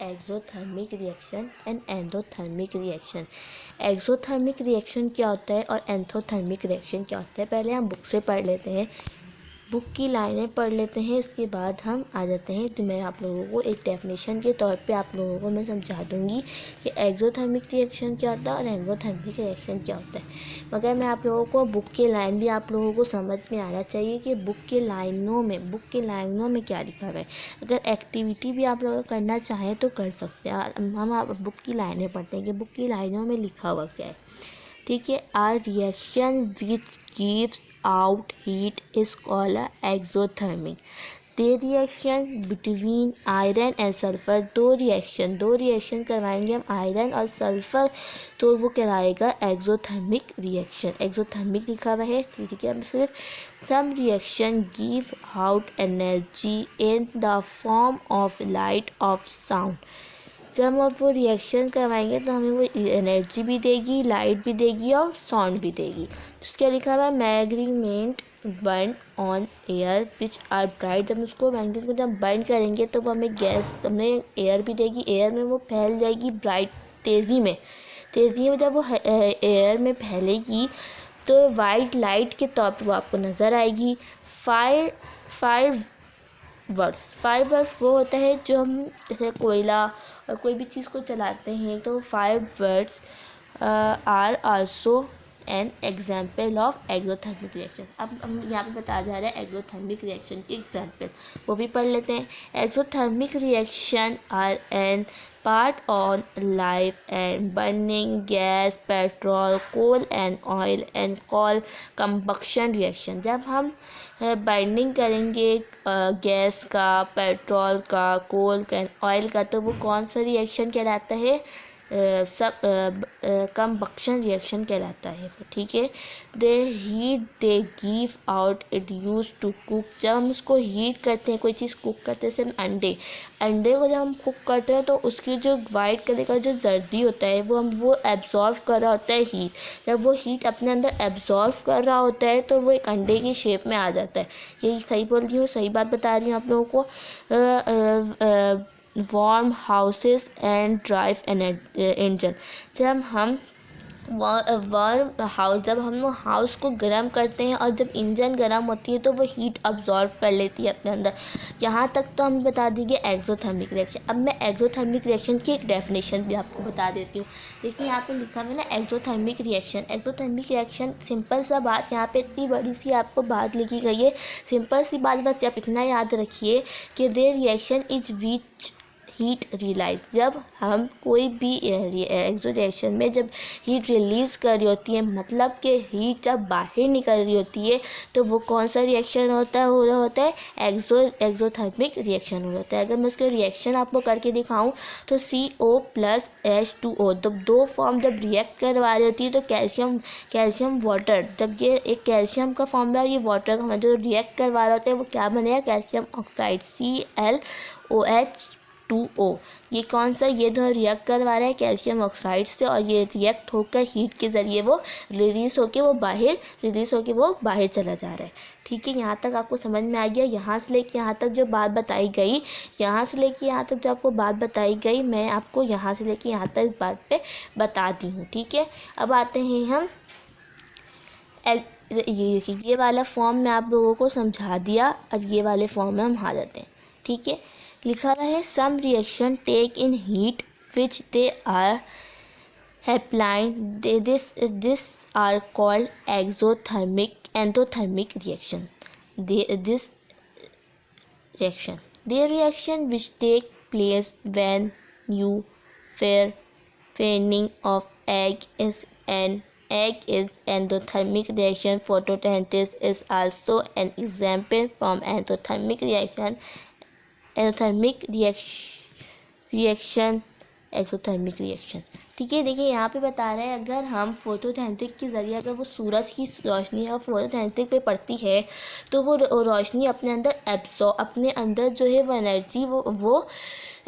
Exothermic reaction and endothermic reaction. Exothermic reaction क्या होता है और एंडोथर्मिक रिएक्शन क्या होता है, पहले हम बुक से पढ़ लेते हैं, बुक की लाइनें पढ़ लेते हैं, इसके बाद हम आ जाते हैं। तो मैं आप लोगों को एक डेफिनेशन के तौर पे आप लोगों को मैं समझा दूंगी कि एक्सोथर्मिक रिएक्शन क्या होता है और एंडोथर्मिक रिएक्शन क्या होता है। मगर मैं आप लोगों को बुक के लाइन भी आप लोगों को समझ में आना चाहिए कि बुक के लाइनों में क्या लिखा हुआ है। अगर एक्टिविटी भी आप लोग करना चाहें तो कर सकते हैं। हम आप बुक की लाइनें पढ़ते हैं कि बुक की लाइनों में लिखा हुआ क्या है। ठीक है, are reaction which gives out heat is called exothermic. The reaction between iron and sulfur, दो रिएक्शन करवाएंगे हम आयरन और सल्फर, तो वो कहलाएगा एक्सोथर्मिक रिएक्शन। एक्सोथर्मिक लिखा हुआ है, ठीक है। हम सिर्फ some reaction give out energy in the form of light of sound. जब हम वो रिएक्शन करवाएंगे तो हमें वो एनर्जी भी देगी, लाइट भी देगी और साउंड भी देगी। तो उसके लिखा हुआ है magnesium burn on air which are bright. जब उसको मैग्नेट को जब बर्न करेंगे तो वो हमें गैस, हमें एयर भी देगी, एयर में वो फैल जाएगी ब्राइट तेज़ी में। जब वो एयर में फैलेगी तो वाइट लाइट के तौर पर वो आपको नज़र आएगी। फायर वर्ड्स वो होता है जो हम जैसे कोयला और कोई भी चीज़ को चलाते हैं, तो fireworks are also an example of exothermic reaction. अब हम यहाँ पे बताया जा रहा है एक्सोथर्मिक रिएक्शन के एग्जाम्पल, वो भी पढ़ लेते हैं। Exothermic reaction are an part on life and burning gas, petrol, coal and oil and called combustion reaction। जब हम बर्निंग करेंगे गैस का, पेट्रोल का, कोल का, ऑयल का, तो वो कौन सा रिएक्शन कहलाता है, कंबक्शन रिएक्शन कहलाता है। ठीक है, they heat they give out it use to cook. जब हम उसको हीट करते हैं, कोई चीज़ कुक करते हैं, जैसे अंडे को जब हम कुक करते हैं तो उसकी जो वाइट कलर का जो जर्दी होता है वो एब्जॉर्व कर रहा होता है हीट। जब वो हीट अपने अंदर एब्जॉर्व कर रहा होता है तो वो एक अंडे की शेप में आ जाता है। यही सही बोल रही हूँ, सही बात बता रही हूँ आप लोगों को। Warm houses and drive engine. जब हम जब हम लोग हाउस को गर्म करते हैं और जब इंजन गर्म होती है तो वो हीट अब्जॉर्व कर लेती है अपने अंदर। यहाँ तक तो हम बता दीजिए एक्सोथर्मिक रिएक्शन। अब मैं एक्सोथर्मिक रिएक्शन की एक डेफिनेशन भी आपको बता देती हूँ। देखिए यहाँ पे लिखा है ना एक्सोथर्मिक रिएक्शन। सिंपल सा बात, यहाँ पे इतनी बड़ी सी आपको बात लिखी गई है, सिंपल सी बात, बस आप इतना याद रखिए कि the reaction is which heat release. जब हम कोई भी एक्सो रिएक्शन में जब हीट रिलीज़ कर रही होती है, मतलब कि हीट जब बाहर निकल रही होती है, तो वो कौन सा रिएक्शन होता है एक्सोथर्मिक रिएक्शन होता है। अगर मैं उसके रिएक्शन आपको करके दिखाऊं तो CO+H2O, जब दो फॉर्म जब रिएक्ट करवा रही होती है तो कैल्शियम वाटर, जब ये एक कैल्शियम का फॉर्मूला और ये वाटर का जो रिएक्ट करवा रहा होता है वो क्या बनेगा, कैल्शियम ऑक्साइड ClOH2O। ये कौन सा, ये दोनों रिएक्ट करवा रहा है कैल्शियम ऑक्साइड से, और ये रिएक्ट होकर हीट के ज़रिए वो रिलीज़ होकर वो बाहर चला जा रहा है। ठीक है, यहाँ तक आपको समझ में आ गया। यहाँ से लेके यहाँ तक जो बात बताई गई, जो आपको बात बताई गई, मैं आपको यहाँ से लेके यहाँ तक इस बात पे बता दी हूँ। ठीक है, अब आते हैं हम ये वाला फॉर्म मैं आप लोगों को समझा दिया। अब ये वाले फॉर्म में हम आ जाते हैं। ठीक है, लिखा हुआ है some reaction take in heat which they are हैप्लाइन, this are called endothermic reaction. This reaction, the reaction which take place when you fermenting of egg is endothermic reaction. Photosynthesis is also an example from endothermic reaction. Exothermic reaction. ठीक है, देखिए यहाँ पे बता रहे हैं, अगर हम फोटोसिंथेसिस के ज़रिए अगर वो सूरज की रोशनी और फोटोसिंथेसिस पे पड़ती है तो वो रोशनी अपने अंदर जो है वो एनर्जी वो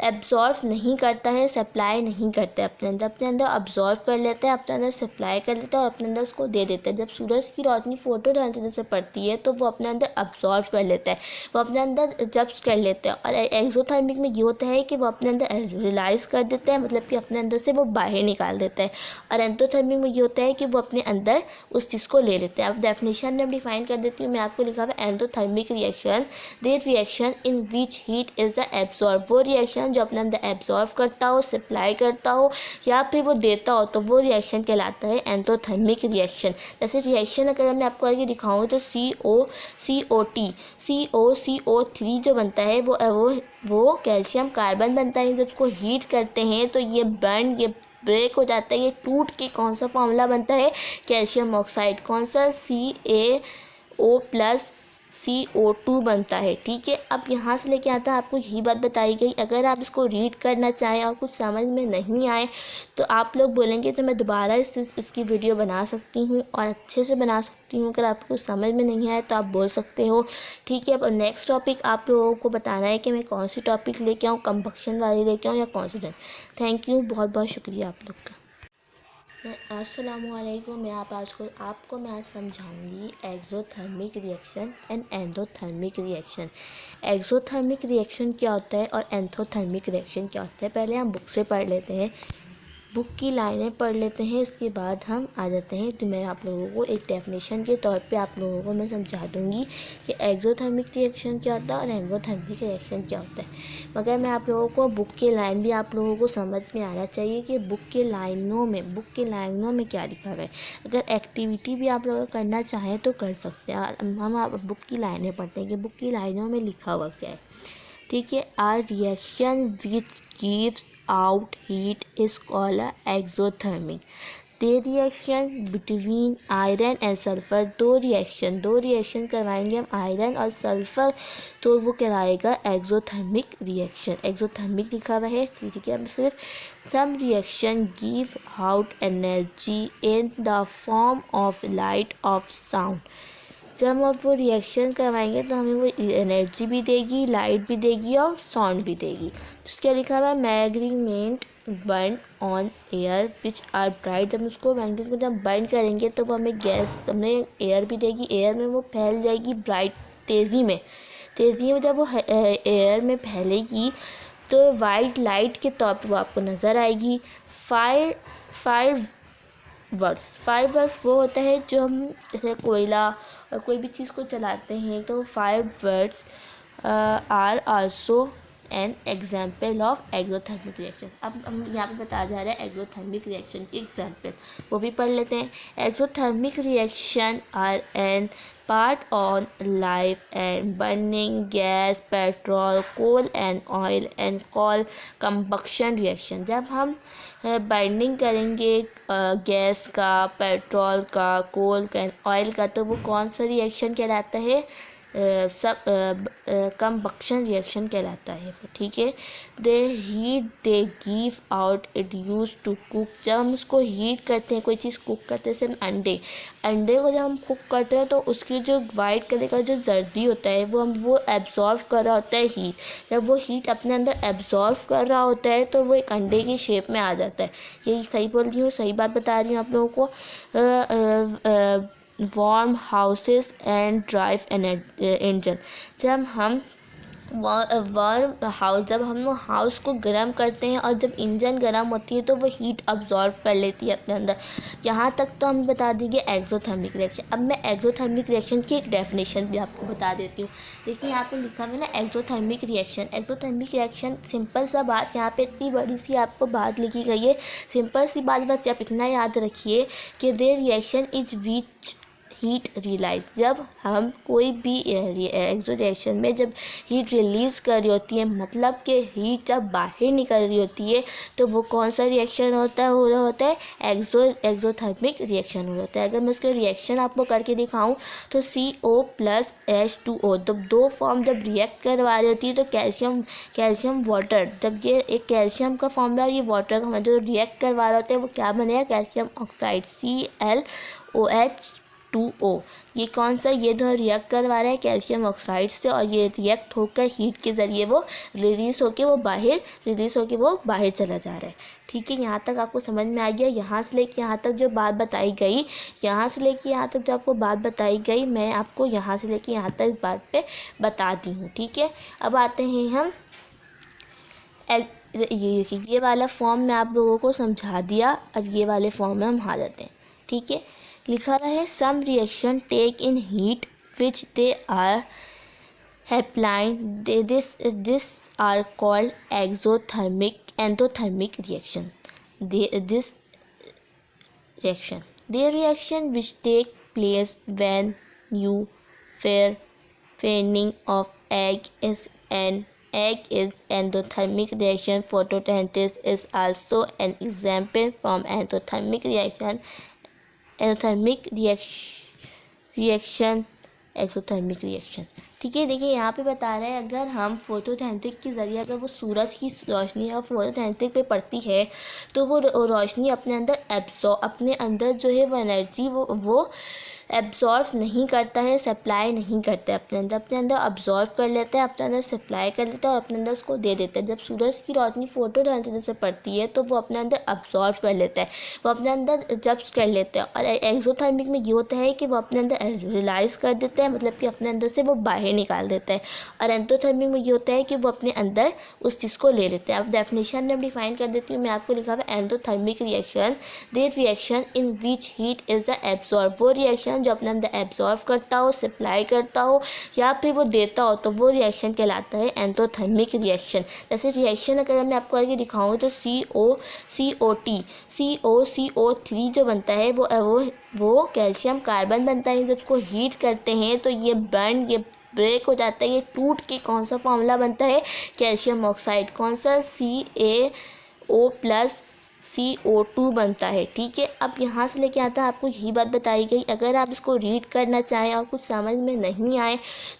एब्जॉर्व नहीं करता है, सप्लाई नहीं करता है अपने अंदर ऑब्जॉर्व कर लेता है, अपने अंदर सप्लाई कर लेता है और अपने अंदर उसको दे देता है। जब सूरज की रोशनी फोटो डालने से पड़ती है तो वो अपने अंदर ऑब्जॉर्व कर लेता है, वो अपने अंदर जब्त कर लेता है। और एक्सोथर्मिक में ये होता है कि वो अपने अंदर रिलाइज कर देता है, मतलब कि अपने अंदर से वो बाहर निकाल देता है। और एंडोथर्मिक में ये होता है कि वो अपने अंदर उस चीज़ को ले लेते हैं। अब डेफिनेशन में डिफाइन कर देती हूँ मैं, आपको लिखा हुआ है endothermic reaction the reaction in which heat is the absorb, वो रिएक्शन जो अपने अंदर एब्जॉर्व करता हो, सप्लाई करता हो या फिर वो देता हो, तो वो रिएक्शन कहलाता है एंडोथर्मिक रिएक्शन। जैसे रिएक्शन अगर मैं आपको आगे दिखाऊँ तो CO3 जो बनता है वो कैल्शियम कार्बन बनता है। जब उसको हीट करते हैं तो ये ब्रेक हो जाता है, ये टूट के कौन सा फॉर्मूला बनता है, कैल्शियम ऑक्साइड, कौन सा CaO+CO2 बनता है। ठीक है, अब यहाँ से लेके आता है आपको यही बात बताई गई। अगर आप इसको रीड करना चाहें और कुछ समझ में नहीं आए तो आप लोग बोलेंगे तो मैं दोबारा इसकी वीडियो बना सकती हूँ और अच्छे से बना सकती हूँ। अगर आपको समझ में नहीं आए तो आप बोल सकते हो। ठीक है, अब नेक्स्ट टॉपिक आप लोगों को बताना है कि मैं कौन सी टॉपिक लेके आऊँ, कंबक्शन वाली लेके आऊँ या कौन सी। थैंक यू, बहुत बहुत शुक्रिया आप लोग का। अस्सलामुअलैकुम। मैं आपको मैं आज समझाऊंगी exothermic reaction and endothermic reaction. Exothermic reaction क्या होता है और एंडोथर्मिक रिएक्शन क्या होता है, पहले हम बुक से पढ़ लेते हैं, बुक की लाइनें पढ़ लेते हैं, इसके बाद हम आ जाते हैं। तो मैं आप लोगों को एक डेफिनेशन के तौर पे आप लोगों को मैं समझा दूंगी कि एक्सोथर्मिक रिएक्शन क्या होता है और एंडोथर्मिक रिएक्शन क्या होता है। मगर मैं आप लोगों को बुक के लाइन भी आप लोगों को समझ में आना चाहिए कि बुक के लाइनों में क्या लिखा हुआ है। अगर एक्टिविटी भी आप लोग करना चाहें तो कर सकते हैं। हम आप बुक की लाइनें पढ़ते हैं कि बुक की लाइनों में लिखा हुआ क्या है। ठीक है, are reaction which gives out heat is called exothermic. The reaction between iron and sulfur, दो रिएक्शन करवाएंगे हम आयरन और सल्फर, तो वो कहलाएगा एक्सोथर्मिक रिएक्शन। एक्सोथर्मिक लिखा हुआ है। ठीक है, सिर्फ some reaction give out energy in the form of light of sound. जब हम अब वो रिएक्शन करवाएंगे तो हमें वो एनर्जी भी देगी, लाइट भी देगी और साउंड भी देगी। जिसका लिखा हुआ है magnesium burn on air which are bright. जब उसको मैग्नेट को जब बर्न करेंगे तो वो हमें हमें एयर भी देगी, एयर में वो फैल जाएगी ब्राइट तेज़ी में। जब वो एयर में फैलेगी तो वाइट लाइट के तौर पर वो आपको नज़र आएगी। फायर वर्ड्स वो होता है जो हम जैसे कोयला और कोई भी चीज़ को चलाते हैं तो fireworks are also an example of exothermic reaction. अब हम यहाँ पे बताया जा रहा है एक्सोथर्मिक रिएक्शन की एग्जाम्पल, वो भी पढ़ लेते हैं। Exothermic reaction are an part on life and burning gas, petrol, coal and oil and coal combustion reaction. जब हम बर्निंग करेंगे गैस का, पेट्रोल का, कोल का, ऑयल का, तो वो कौन सा रिएक्शन कहलाता है, कंबक्शन रिएक्शन कहलाता है। ठीक है, they heat they give out it use to cook. जब हम उसको हीट करते हैं, कोई चीज़ कुक करते हैं, जैसे अंडे को जब हम कुक करते हैं तो उसकी जो वाइट कलर का जो जर्दी होता है वो एब्जॉर्व कर रहा होता है हीट। जब वो हीट अपने अंदर एब्जॉर्व कर रहा होता है तो वो एक अंडे की शेप में आ जाता है। यही सही बोल रही हूँ, सही बात बता रही हूँ आप लोगों को। Warm houses and drive engine. जब हम जब हम लोग हाउस को गर्म करते हैं और जब इंजन गर्म होती है तो वो हीट अब्जॉर्व कर लेती है अपने अंदर। यहाँ तक तो हम बता देंगे एक्सोथर्मिक रिएक्शन। अब मैं एक्सोथर्मिक रिएक्शन की एक डेफिनेशन भी आपको बता देती हूँ। देखिए यहाँ पे लिखा हुआ है ना एक्सोथर्मिक रिएक्शन। सिंपल सा बात, यहाँ पे इतनी बड़ी सी आपको बात लिखी गई है, सिंपल सी बात, बस आप इतना याद रखिए कि the reaction is which heat release. जब हम कोई भी एक्सो रिएक्शन में जब हीट रिलीज़ कर रही होती है, मतलब कि हीट जब बाहर निकल रही होती है, तो वो कौन सा रिएक्शन होता है एक्सोथर्मिक रिएक्शन होता है। अगर मैं उसके रिएक्शन आपको करके दिखाऊं तो CO+H2O, जब दो फॉर्म जब रिएक्ट करवा रही होती है तो कैल्शियम वाटर, जब ये एक कैल्शियम का फॉर्मूला और ये वाटर का जो रिएक्ट करवा रहे होते हैं वो क्या बनेगा, कैल्शियम ऑक्साइड ClOH H2O। ये कौन सा, ये दोनों रिएक्ट करवा रहा है कैल्शियम ऑक्साइड से, और ये रिएक्ट होकर हीट के ज़रिए वो रिलीज़ होकर वो बाहर चला जा रहा है। ठीक है, यहाँ तक आपको समझ में आ गया। यहाँ से लेके यहाँ तक जो बात बताई गई, यहाँ से लेके यहाँ तक जो आपको बात बताई गई, मैं आपको यहाँ से लेके यहाँ तक इस बात पे बता दी हूँ। ठीक है, अब आते हैं हम ये वाला फॉर्म में आप लोगों को समझा दिया। अब ये वाले फॉर्म में हम आ जाते हैं। ठीक है, लिखा रहा है some reaction take in heat which they are हैप्लाइन this are called endothermic reaction. This reaction, the reaction which take place when you fairing of egg is endothermic reaction. Photosynthesis is also an example from endothermic reaction. Exothermic reaction. ठीक है, देखिए यहाँ पे बता रहा है अगर हम फोटोसिंथेसिस के ज़रिए अगर वो सूरज की रोशनी और फोटोसिंथेसिस पे पड़ती है तो वो रोशनी अपने अंदर जो है वो एनर्जी वो एब्जॉर्व नहीं करता है, सप्लाई नहीं करता है अपने अंदर अब्जॉर्व कर लेता है, अपने अंदर सप्लाई कर लेता है और अपने अंदर उसको दे देता है। जब सूरज की रोशनी फोटोसिंथेसिस से पड़ती है तो वो अपने अंदर अब्जॉर्व कर लेता है, वो अपने अंदर जब्स कर लेता है। और एक्सोथर्मिक में ये होता है कि वो अपने अंदर रिलाइज़ कर देता है, मतलब कि अपने अंदर से वो बाहर निकाल देता है। और एंडोथर्मिक में ये होता है कि वो अपने अंदर उस चीज़ को ले लेता है। अब डेफिनेशन में डिफाइन कर देती हूँ मैं आपको। लिखा हुआ है endothermic reaction the reaction in which heat is the absorb, वो रिएक्शन जो अपने अंदर एब्जॉर्व करता हो, सप्लाई करता हो या फिर वो देता हो, तो वो रिएक्शन कहलाता है एंडोथर्मिक रिएक्शन। जैसे रिएक्शन अगर मैं आपको आगे दिखाऊँ तो CO3 जो बनता है वो कैल्शियम कार्बन बनता है। जब उसको हीट करते हैं तो ये ब्रेक हो जाता है, ये टूट के कौन सा फॉर्मूला बनता है, कैल्शियम ऑक्साइड, कौन सा CaO+CO2 बनता है। ठीक है, अब यहाँ से लेके आता है आपको यही बात बताई गई। अगर आप इसको रीड करना चाहें और कुछ समझ में नहीं आए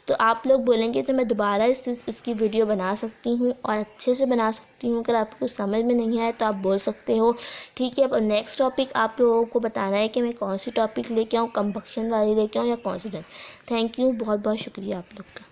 तो आप लोग बोलेंगे तो मैं दोबारा इसकी वीडियो बना सकती हूँ और अच्छे से बना सकती हूँ। अगर आपको समझ में नहीं आए तो आप बोल सकते हो। ठीक है, अब नेक्स्ट टॉपिक आप लोगों को बताना है कि मैं कौन सी टॉपिक लेके आऊँ, कंबक्शन वाली लेके आऊँ या कौन सी। थैंक यू, बहुत बहुत शुक्रिया आप लोग का।